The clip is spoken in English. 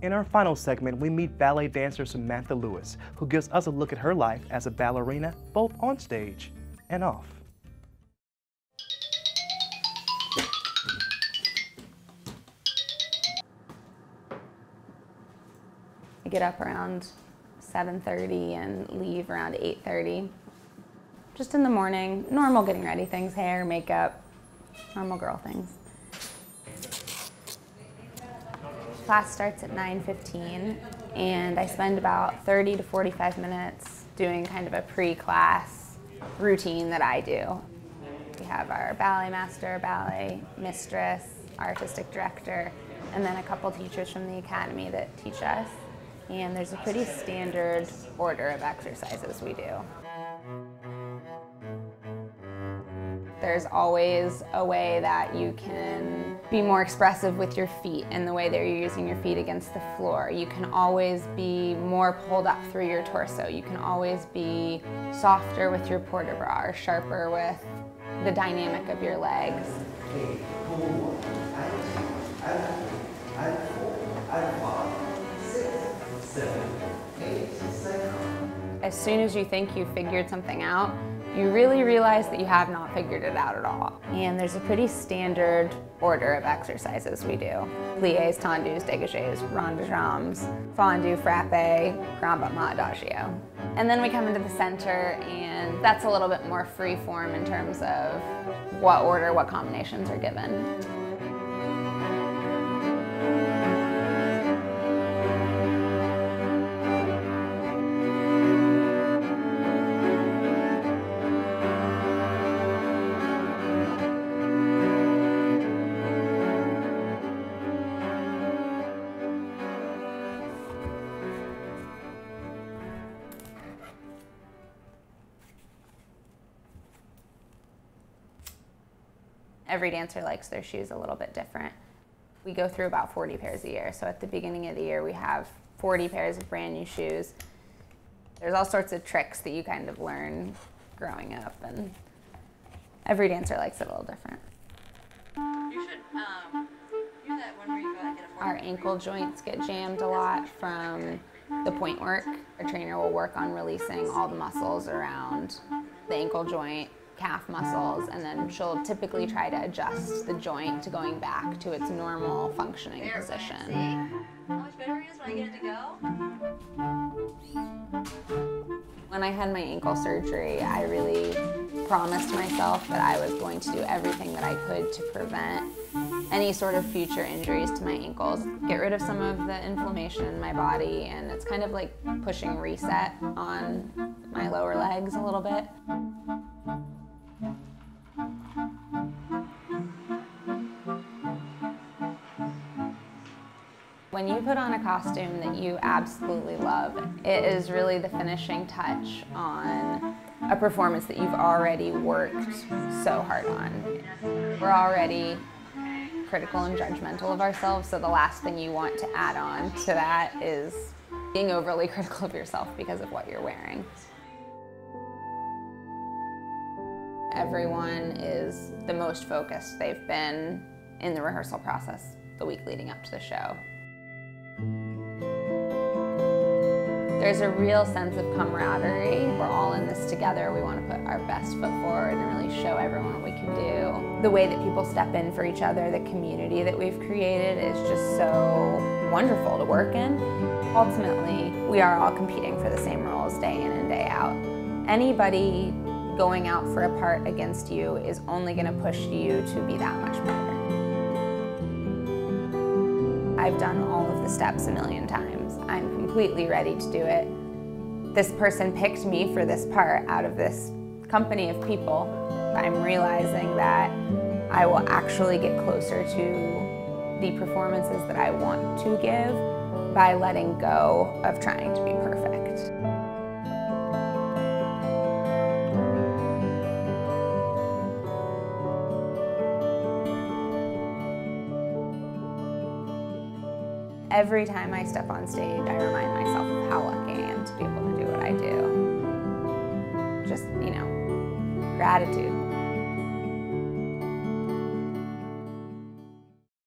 In our final segment, we meet ballet dancer Samantha Lewis, who gives us a look at her life as a ballerina, both on stage and off. I get up around 7:30 and leave around 8:30. Just in the morning, normal getting ready things, hair, makeup, normal girl things. Class starts at 9:15 and I spend about 30 to 45 minutes doing kind of a pre-class routine that I do. We have our ballet master, ballet mistress, artistic director, and then a couple teachers from the academy that teach us. And there's a pretty standard order of exercises we do. There's always a way that you can be more expressive with your feet and the way that you're using your feet against the floor. You can always be more pulled up through your torso. You can always be softer with your port de bras or sharper with the dynamic of your legs. As soon as you think you've figured something out, you really realize that you have not figured it out at all. And there's a pretty standard order of exercises we do. Pliés, tendus, dégagés, rond de jambes, fondu, frappe, grand battement, adagio. And then we come into the center and that's a little bit more free form in terms of what order, what combinations are given. Every dancer likes their shoes a little bit different. We go through about 40 pairs a year. So at the beginning of the year, we have 40 pairs of brand new shoes. There's all sorts of tricks that you kind of learn growing up, and every dancer likes it a little different. You should do that one where you go like get a Our ankle joints get jammed a lot from the point work. Our trainer will work on releasing all the muscles around the ankle joint, calf muscles, and then she'll typically try to adjust the joint to going back to its normal functioning position. See how much better it is when I get it to go? When I had my ankle surgery, I really promised myself that I was going to do everything that I could to prevent any sort of future injuries to my ankles, get rid of some of the inflammation in my body, and it's kind of like pushing reset on my lower legs a little bit. When you put on a costume that you absolutely love, it is really the finishing touch on a performance that you've already worked so hard on. We're already critical and judgmental of ourselves, so the last thing you want to add on to that is being overly critical of yourself because of what you're wearing. Everyone is the most focused they've been in the rehearsal process the week leading up to the show. There's a real sense of camaraderie. We're all in this together. We want to put our best foot forward and really show everyone what we can do. The way that people step in for each other, the community that we've created is just so wonderful to work in. Ultimately, we are all competing for the same roles day in and day out. Anybody going out for a part against you is only going to push you to be that much better. I've done all of the steps a million times. I'm completely ready to do it. This person picked me for this part out of this company of people. I'm realizing that I will actually get closer to the performances that I want to give by letting go of trying to be perfect. Every time I step on stage, I remind myself of how lucky I am to be able to do what I do. Just, gratitude.